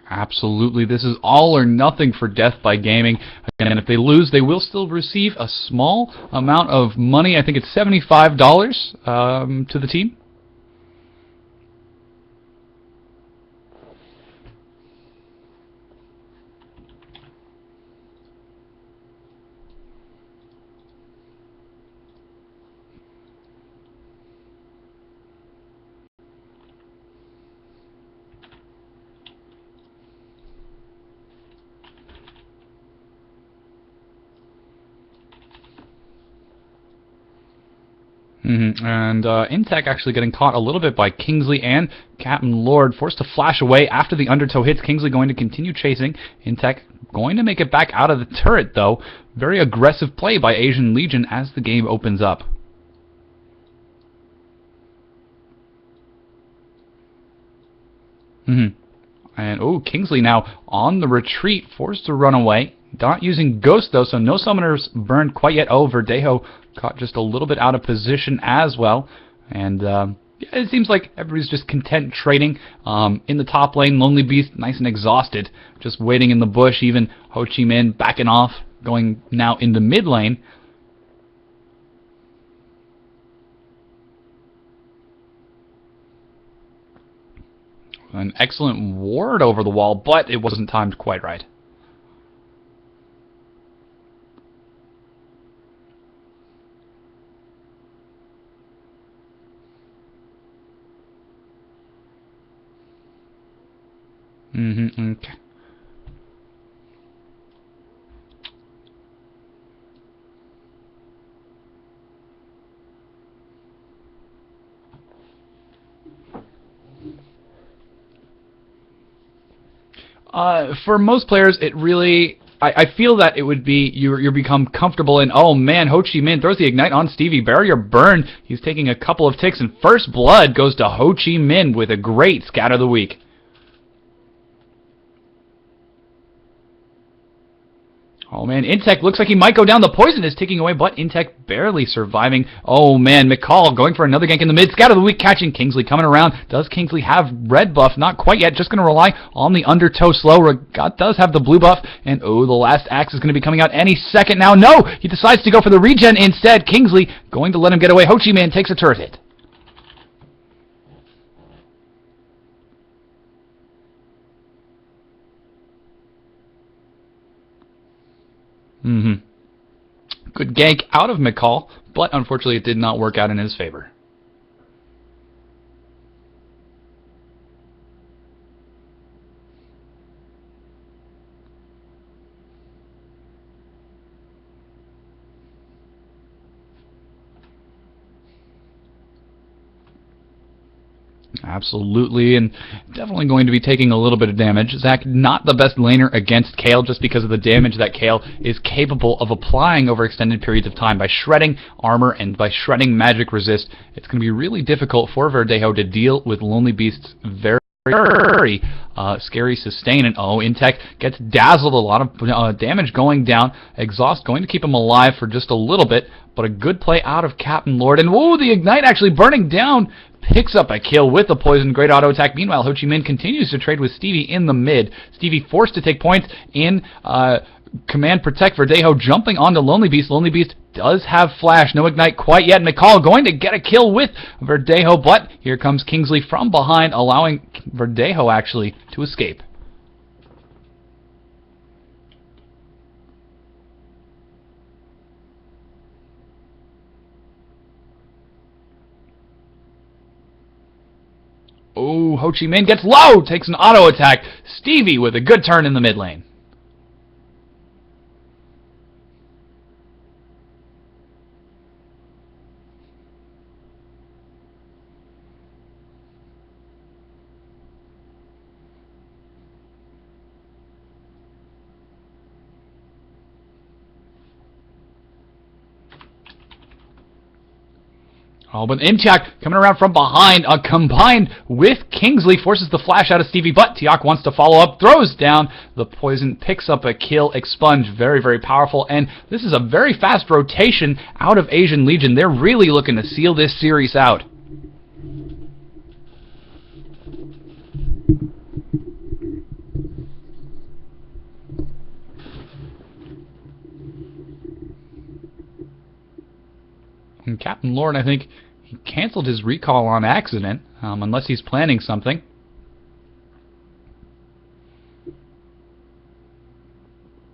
Absolutely. This is all or nothing for Death by Gaming. And if they lose, they will still receive a small amount of money. I think it's $75 to the team. And Intech actually getting caught a little bit by Kingsley and Captain Lord, forced to flash away after the undertow hits. Kingsley going to continue chasing. Intech going to make it back out of the turret, though. Very aggressive play by Asian Legion as the game opens up. And, Kingsley now on the retreat, forced to run away. Not using Ghost, though, so no summoners burned quite yet. Verdejo caught just a little bit out of position as well. And it seems like everybody's just content trading. In the top lane, Lonely Beast nice and exhausted, just waiting in the bush. Even Ho Chi Minh backing off, going now into mid lane. An excellent ward over the wall, but it wasn't timed quite right. Okay. For most players, it really... I feel that it would be you become comfortable in, oh man, Ho Chi Minh throws the Ignite on Stevie. Barrier burn. He's taking a couple of ticks, and first blood goes to Ho Chi Minh with a great scatter of the week. Oh man, Intech looks like he might go down. The poison is ticking away, but Intech barely surviving. Oh man, McCall going for another gank in the mid. Scout of the week catching Kingsley coming around. Does Kingsley have red buff? Not quite yet. Just going to rely on the undertow slow. Regat does have the blue buff. And the last axe is going to be coming out any second now. No! He decides to go for the regen instead. Kingsley going to let him get away. Ho Chi Minh takes a turret hit. Good gank out of McCall, but unfortunately it did not work out in his favor. Absolutely, and definitely going to be taking a little bit of damage. Zach, not the best laner against Kale, just because of the damage that Kale is capable of applying over extended periods of time by shredding armor and by shredding magic resist. It's going to be really difficult for Verdejo to deal with Lonely Beast's very scary sustain. And Intech gets dazzled. A lot of damage going down. Exhaust going to keep him alive for just a little bit, but a good play out of Captain Lord. And the Ignite actually burning down. Picks up a kill with the poison. Great auto attack. Meanwhile, Ho Chi Minh continues to trade with Stevie in the mid. Stevie forced to take points in command protect. Verdejo jumping onto Lonely Beast. Lonely Beast does have flash. No Ignite quite yet. McCall going to get a kill with Verdejo, but here comes Kingsley from behind, allowing Verdejo actually to escape. Ho Chi Minh gets low, takes an auto attack. Stevie with a good turn in the mid lane. But Imchak coming around from behind, combined with Kingsley, forces the flash out of Stevie, but Tiak wants to follow up, throws down the poison, picks up a kill. Expunge, very, very powerful, and this is a very fast rotation out of Asian Legion. They're really looking to seal this series out. And Captain Lord, I think he canceled his recall on accident, unless he's planning something.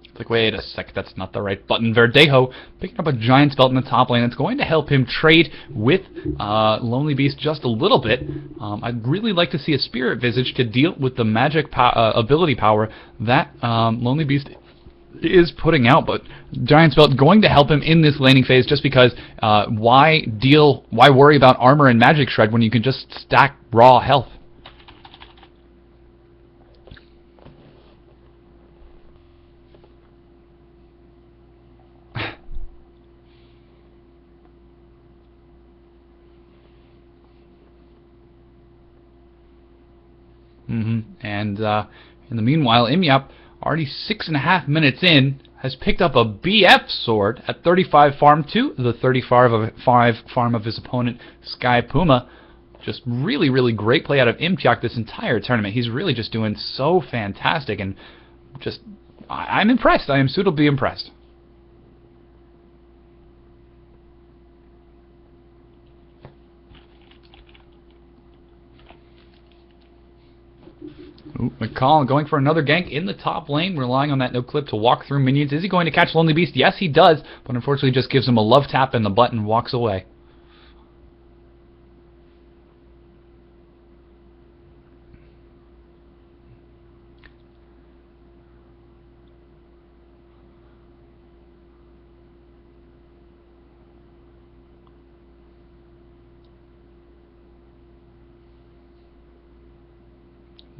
It's like, wait a sec, that's not the right button. Verdejo picking up a Giant's Belt in the top lane. It's going to help him trade with Lonely Beast just a little bit. I'd really like to see a Spirit Visage to deal with the magic ability power that Lonely Beast is putting out, but Giant's Belt going to help him in this laning phase just because why worry about armor and magic shred when you can just stack raw health? And in the meanwhile, Imyap, already 6.5 minutes in, has picked up a BF sword at 35 farm to the 35 farm of his opponent, Sky Puma. Just really, really great play out of Imtiak this entire tournament. He's really just doing so fantastic, and just, I'm impressed. I am suitably impressed. Ooh, McCall going for another gank in the top lane, relying on that no clip to walk through minions. Is he going to catch Lonely Beast? Yes, he does, but unfortunately just gives him a love tap in the butt and walks away.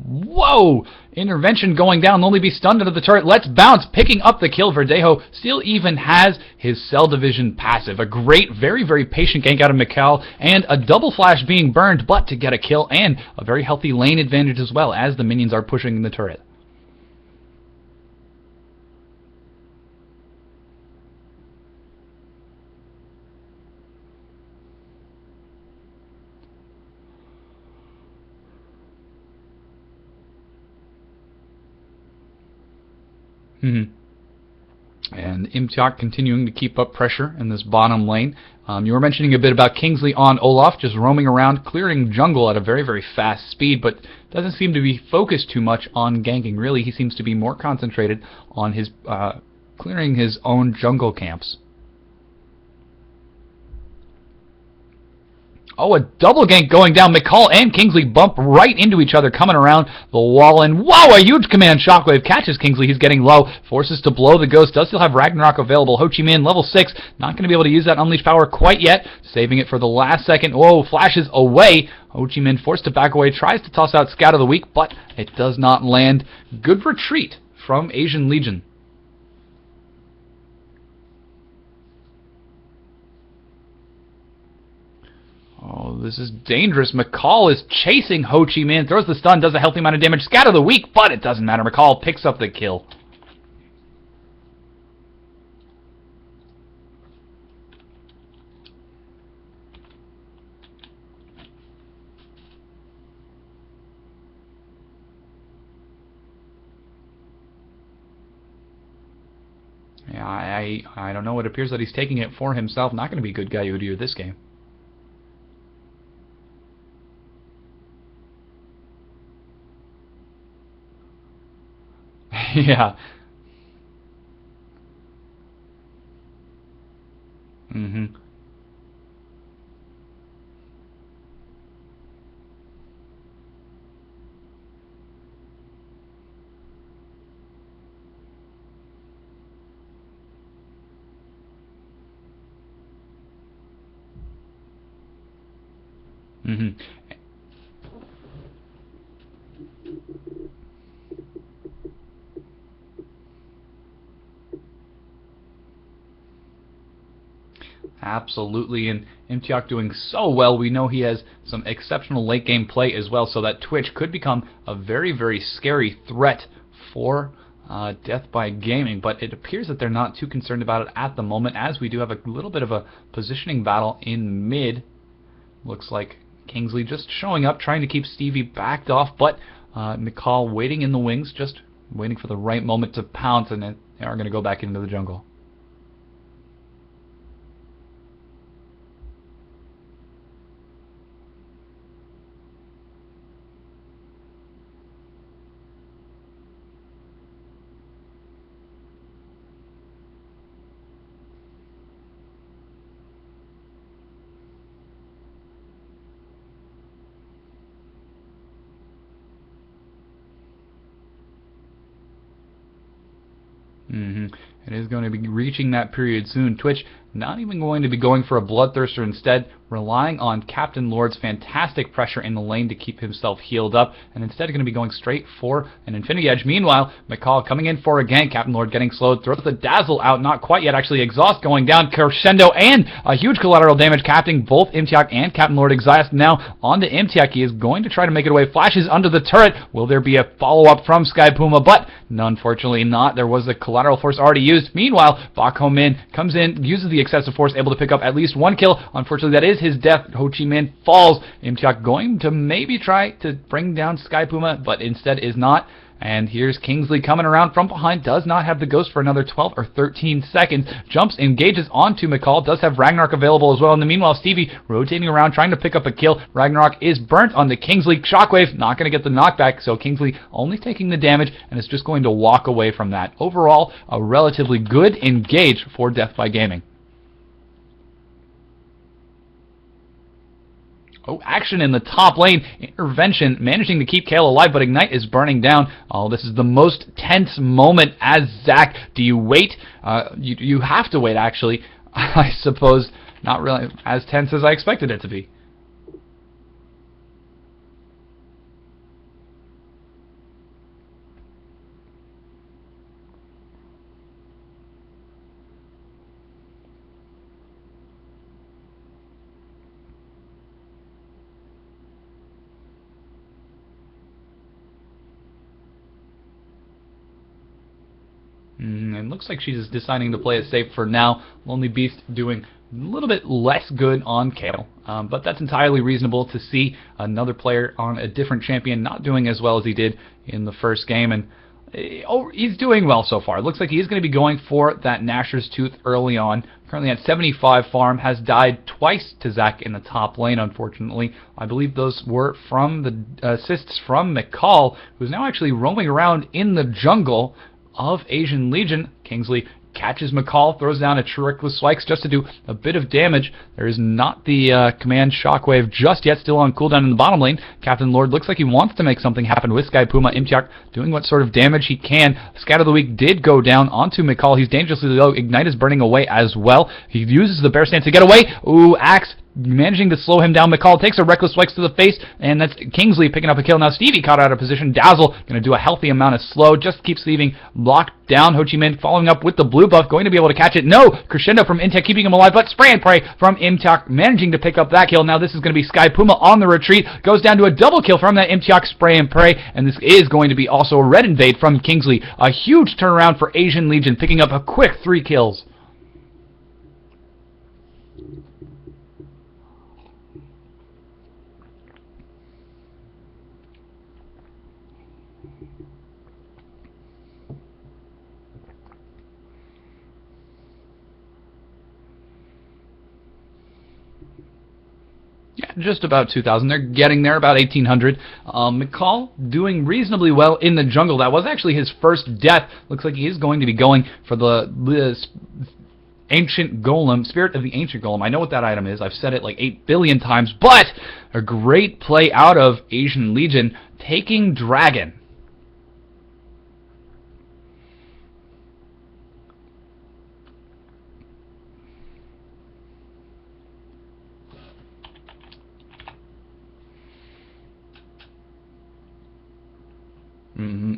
Whoa! Intervention going down. Lonely Beast stunned into the turret. Let's bounce. Picking up the kill. Verdejo still even has his Cell Division passive. A great, very, very patient gank out of Mikal, and a double flash being burned, but to get a kill, and a very healthy lane advantage as well as the minions are pushing the turret. And Imtiak continuing to keep up pressure in this bottom lane. You were mentioning a bit about Kingsley on Olaf, just roaming around, clearing jungle at a very, very fast speed, but doesn't seem to be focused too much on ganking. Really, he seems to be more concentrated on his clearing his own jungle camps. Oh, a double gank going down. McCall and Kingsley bump right into each other, coming around the wall. And whoa, a huge command shockwave catches Kingsley. He's getting low. Forces to blow the ghost. Does still have Ragnarok available. Ho Chi Minh, level 6. Not going to be able to use that unleash power quite yet. Saving it for the last second. Whoa, flashes away. Ho Chi Minh forced to back away. Tries to toss out Scout of the Week, but it does not land. Good retreat from Asian Legion. Oh, this is dangerous. McCall is chasing Ho Chi Minh. Throws the stun, does a healthy amount of damage. Scatter the weak, but it doesn't matter. McCall picks up the kill. Yeah, I don't know. It appears that he's taking it for himself. Not going to be a good guy Udyr this game. Yeah. Mm-hmm. Mm-hmm. Absolutely, and Imtiak doing so well. We know he has some exceptional late game play as well, so that Twitch could become a very, very scary threat for Death by Gaming, but it appears that they're not too concerned about it at the moment, as we do have a little bit of a positioning battle in mid. Looks like Kingsley just showing up, trying to keep Stevie backed off, but McCall waiting in the wings, just waiting for the right moment to pounce, and then they are going to go back into the jungle. It is going to be reaching that period soon. Twitch not even going to be going for a Bloodthirster, instead relying on Captain Lord's fantastic pressure in the lane to keep himself healed up, and instead going to be going straight for an Infinity Edge. Meanwhile, McCall coming in for a gank. Captain Lord getting slowed, throws the Dazzle out, not quite yet actually. Exhaust going down, Crescendo, and a huge collateral damage, capping both Imtiak and Captain Lord. Exhaust now onto Imtiak. He is going to try to make it away. Flashes under the turret. Will there be a follow-up from Sky Puma? But unfortunately not. There was a collateral force already used. Meanwhile, Bak Ho Min comes in, uses the excessive force, able to pick up at least one kill. Unfortunately, that is his death. Ho Chi Minh falls. Imtiak going to maybe try to bring down Sky Puma, but instead is not. And here's Kingsley coming around from behind. Does not have the ghost for another 12 or 13 seconds. Jumps, engages onto McCall. Does have Ragnarok available as well. In the meanwhile, Stevie rotating around, trying to pick up a kill. Ragnarok is burnt onto Kingsley. Shockwave not going to get the knockback, so Kingsley only taking the damage and is just going to walk away from that. Overall, a relatively good engage for Death by Gaming. Oh, action in the top lane. Intervention managing to keep Kale alive, but Ignite is burning down. Oh, this is the most tense moment as Zach. Do you wait? You have to wait, actually. I suppose not really as tense as I expected it to be. And looks like she's deciding to play it safe for now. Lonely Beast doing a little bit less good on Kale, but that's entirely reasonable to see another player on a different champion not doing as well as he did in the first game. And he's doing well so far. It looks like he's going to be going for that Gnasher's Tooth early on. Currently at 75 farm, has died twice to Zach in the top lane, unfortunately. I believe those were from the assists from McCall, who's now actually roaming around in the jungle of Asian Legion. Kingsley catches McCall, throws down a Reckless Strikes just to do a bit of damage. There is not the command Shockwave just yet, still on cooldown in the bottom lane. Captain Lord looks like he wants to make something happen with Sky Puma. Imtiak doing what sort of damage he can. Scat of the Week did go down onto McCall. He's dangerously low. Ignite is burning away as well. He uses the Bear Stance to get away. Ooh, Axe managing to slow him down. McCall takes a Reckless Strikes to the face, and that's Kingsley picking up a kill. Now Stevie caught out of position. Dazzle going to do a healthy amount of slow, just keeps leaving blocked down. Ho Chi Minh following up with the blue buff, going to be able to catch it. No! Crescendo from Imtiak keeping him alive, but Spray and Pray from Imtiak managing to pick up that kill. Now this is going to be Sky Puma on the retreat. Goes down to a double kill from that Imtiak Spray and Pray, and this is going to be also a red invade from Kingsley. A huge turnaround for Asian Legion, picking up a quick 3 kills. Yeah, just about 2,000. They're getting there, about 1,800. McCall doing reasonably well in the jungle. That was actually his first death. Looks like he is going to be going for the Ancient Golem, Spirit of the Ancient Golem. I know what that item is. I've said it like 8 billion times, but a great play out of Asian Legion, taking Dragon.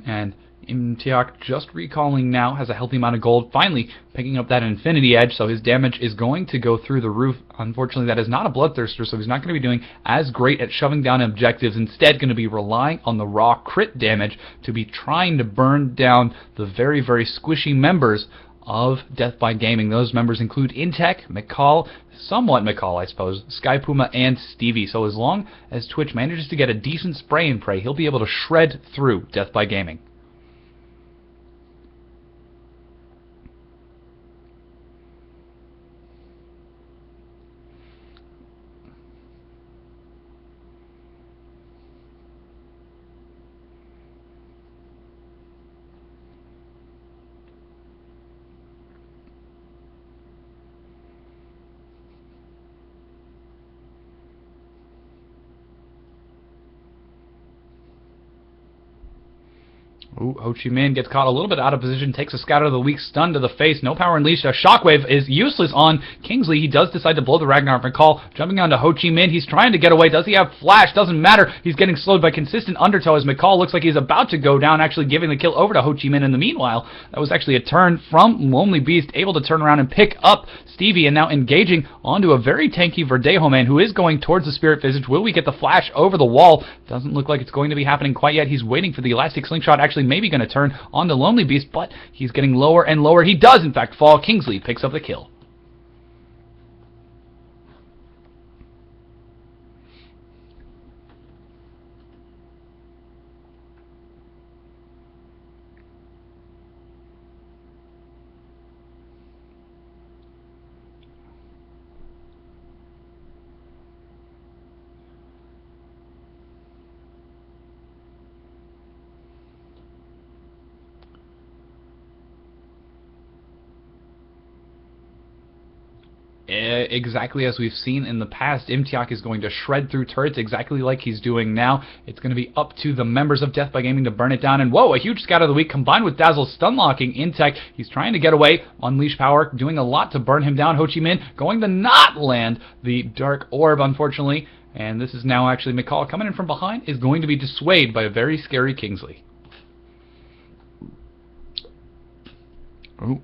And Imtiak just recalling now, has a healthy amount of gold, finally picking up that Infinity Edge, so his damage is going to go through the roof. Unfortunately, that is not a Bloodthirster, so he's not going to be doing as great at shoving down objectives. Instead, going to be relying on the raw crit damage to be trying to burn down the very, very squishy members of Death by Gaming. Those members include Intech, McCall, somewhat McCall, I suppose, Sky Puma, and Stevie. So as long as Twitch manages to get a decent spray and pray, he'll be able to shred through Death by Gaming. Ooh, Ho Chi Minh gets caught a little bit out of position, takes a Scout of the Week, stun to the face, no power unleashed. A Shockwave is useless on Kingsley. He does decide to blow the Ragnar McCall, jumping onto Ho Chi Minh. He's trying to get away. Does he have Flash? Doesn't matter. He's getting slowed by consistent undertow as McCall looks like he's about to go down, actually giving the kill over to Ho Chi Minh. In the meanwhile, that was actually a turn from Lonely Beast, able to turn around and pick up Stevie, and now engaging onto a very tanky Verdejo man who is going towards the Spirit Visage. Will we get the Flash over the wall? Doesn't look like it's going to be happening quite yet. He's waiting for the Elastic Slingshot, actually maybe going to turn on the Lonely Beast, but he's getting lower and lower. He does, in fact, fall. Kingsley picks up the kill. Exactly as we've seen in the past, Imtiak is going to shred through turrets exactly like he's doing now. It's going to be up to the members of Death by Gaming to burn it down. And whoa, a huge Scout of the Week combined with Dazzle's stun locking Intech. He's trying to get away. Unleash Power doing a lot to burn him down. Ho Chi Minh going to not land the Dark Orb, unfortunately. And this is now actually McCall coming in from behind, is going to be dissuaded by a very scary Kingsley. Ooh.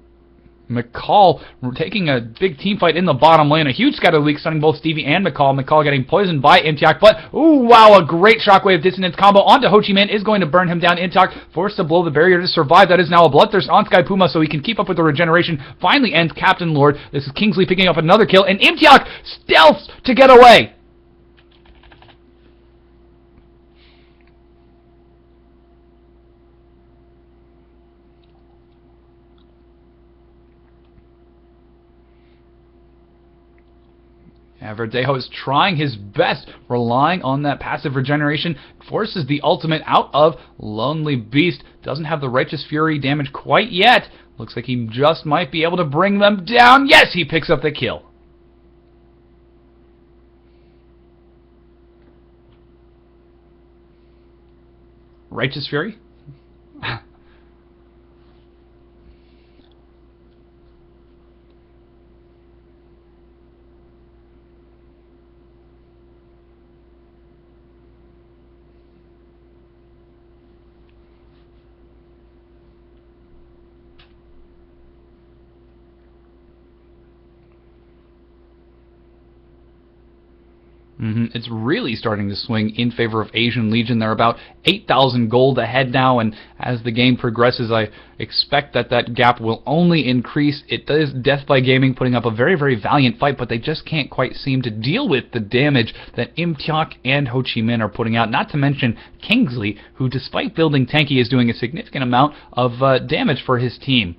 McCall taking a big team fight in the bottom lane. A huge Scout of the Week stunning both Stevie and McCall. McCall getting poisoned by Imtiak, but ooh, wow, a great Shockwave Dissonance combo onto Ho Chi Minh is going to burn him down. Imtiak forced to blow the barrier to survive. That is now a Bloodthirst on Sky Puma so he can keep up with the regeneration. Finally ends Captain Lord. This is Kingsley picking up another kill, and Imtiak stealths to get away. Verdejo is trying his best, relying on that passive regeneration, forces the ultimate out of Lonely Beast. Doesn't have the Righteous Fury damage quite yet. Looks like he just might be able to bring them down. Yes, he picks up the kill. Righteous Fury? It's really starting to swing in favor of Asian Legion. They're about 8,000 gold ahead now, and as the game progresses, I expect that that gap will only increase. It is Death by Gaming putting up a very, very valiant fight, but they just can't quite seem to deal with the damage that Imtiak and Ho Chi Minh are putting out, not to mention Kingsley, who, despite building tanky, is doing a significant amount of damage for his team.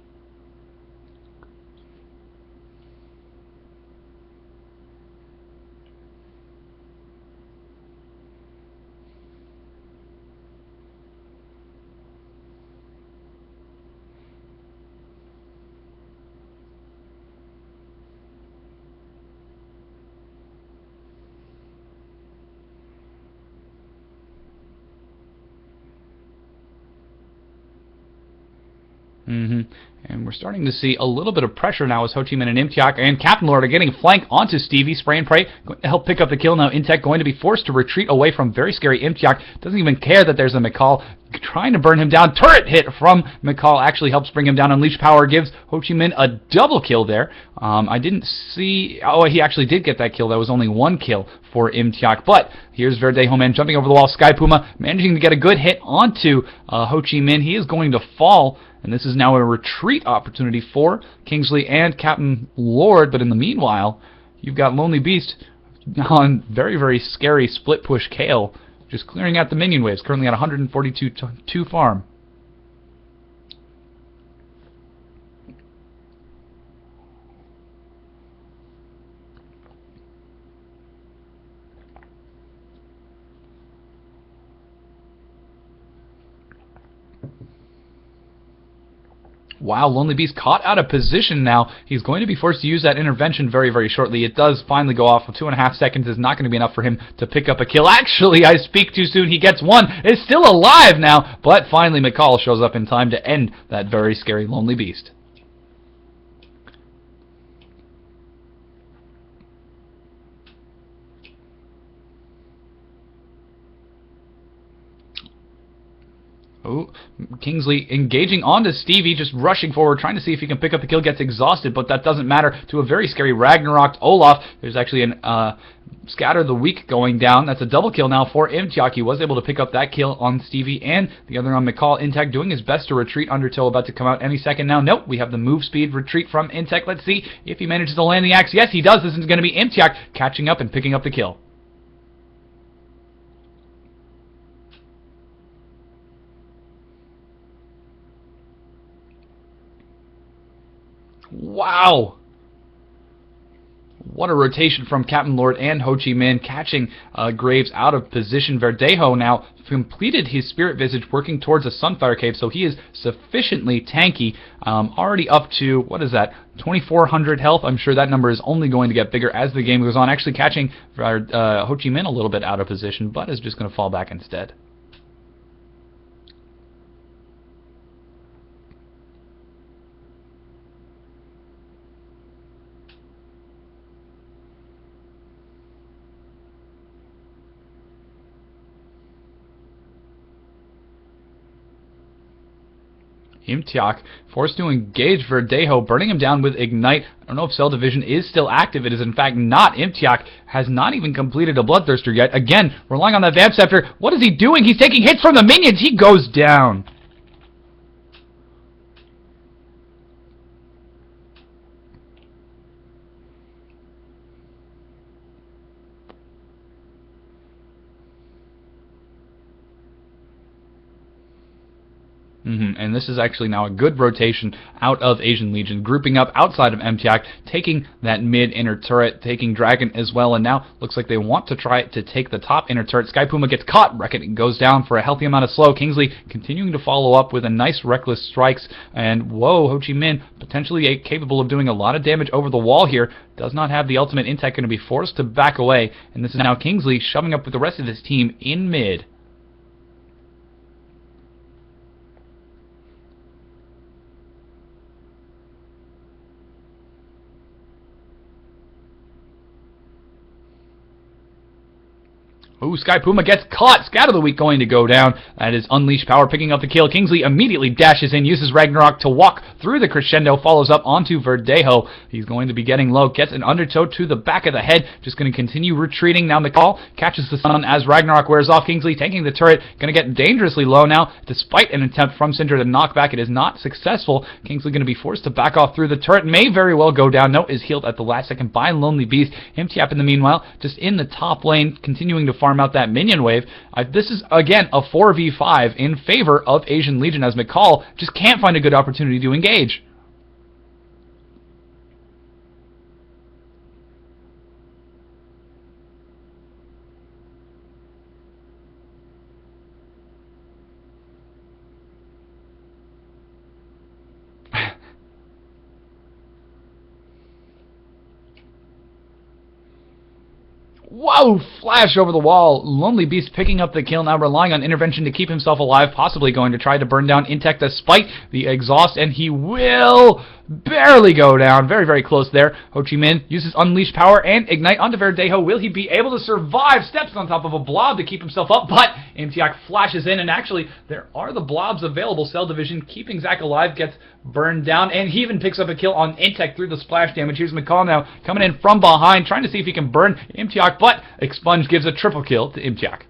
And we're starting to see a little bit of pressure now as Ho Chi Minh and Imtiak and Captain Lord are getting flanked onto Stevie. Spray and Pray going to help pick up the kill now. Intech going to be forced to retreat away from very scary Imtiak. Doesn't even care that there's a McCall trying to burn him down. Turret hit from McCall actually helps bring him down. Unleash Power gives Ho Chi Minh a double kill there. I didn't see... Oh, he actually did get that kill. That was only one kill for Imtiak. But here's Verdejo man jumping over the wall. Sky Puma managing to get a good hit onto Ho Chi Minh. He is going to fall. And this is now a retreat opportunity for Kingsley and Captain Lord. But in the meanwhile, you've got Lonely Beast on very, very scary split push Kale, just clearing out the minion waves, currently at 142 farm. Wow, Lonely Beast caught out of position now. He's going to be forced to use that intervention very, very shortly. It does finally go off. 2.5 seconds is not going to be enough for him to pick up a kill. Actually, I speak too soon. He gets one. Is still alive now, but finally McCall shows up in time to end that very scary Lonely Beast. Oh, Kingsley engaging onto Stevie, just rushing forward, trying to see if he can pick up the kill, gets exhausted, but that doesn't matter to a very scary Ragnarok Olaf. There's actually an Scatter the Weak going down. That's a double kill now for Imtiak. He was able to pick up that kill on Stevie and the other on McCall. Intech doing his best to retreat. Undertow about to come out any second now. Nope, we have the move speed retreat from Intech. Let's see if he manages to land the axe. Yes, he does. This is going to be Imtiak catching up and picking up the kill. Wow! What a rotation from Captain Lord and Ho Chi Minh, catching Graves out of position. Verdejo now completed his Spirit Visage, working towards a Sunfire Cave, so he is sufficiently tanky. Already up to, what is that, 2,400 health. I'm sure that number is only going to get bigger as the game goes on. Actually catching Ho Chi Minh a little bit out of position, but is just going to fall back instead. Imtiak forced to engage Verdejo, burning him down with Ignite. I don't know if Cell Division is still active. It is in fact not. Imtiak has not even completed a Bloodthirster yet. Again, relying on that Vamp Scepter. What is he doing? He's taking hits from the minions. He goes down. And this is actually now a good rotation out of Asian Legion, grouping up outside of MTAC, taking that mid inner turret, taking Dragon as well, and now looks like they want to try to take the top inner turret. Sky Puma gets caught, Reckoning goes down for a healthy amount of slow. Kingsley continuing to follow up with a nice reckless strikes, and whoa, Ho Chi Minh potentially capable of doing a lot of damage over the wall here. Does not have the ultimate. Intech going to be forced to back away, and this is now Kingsley shoving up with the rest of his team in mid. Ooh, Sky Puma gets caught. Scatter the Weak going to go down. That is Unleash Power picking up the kill. Kingsley immediately dashes in, uses Ragnarok to walk through the crescendo, follows up onto Verdejo. He's going to be getting low, gets an undertow to the back of the head, just going to continue retreating. Now McCall catches the sun as Ragnarok wears off. Kingsley taking the turret, going to get dangerously low now, despite an attempt from Cinder to knock back. It is not successful. Kingsley going to be forced to back off through the turret. May very well go down. No, is healed at the last second by Lonely Beast. Imtiap in the meanwhile, just in the top lane, continuing to farm out that minion wave. This is, again, a 4v5 in favor of Asian Legion as McCall just can't find a good opportunity to engage. Whoa! Flash over the wall. Lonely Beast picking up the kill now, relying on intervention to keep himself alive, possibly going to try to burn down Intech despite the exhaust, and he will barely go down. Very, very close there. Ho Chi Minh uses Unleash Power and Ignite onto Verdejo. Will he be able to survive? Steps on top of a blob to keep himself up, but Imtiak flashes in, and actually, there are the blobs available. Cell Division keeping Zac alive, gets burned down, and he even picks up a kill on Intech through the splash damage. Here's McCall now coming in from behind, trying to see if he can burn Imtiak, but Expunge gives a triple kill to Imtiak.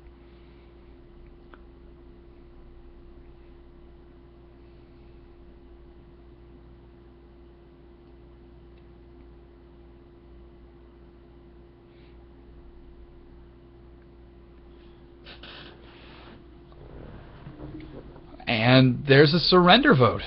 And there's a surrender vote.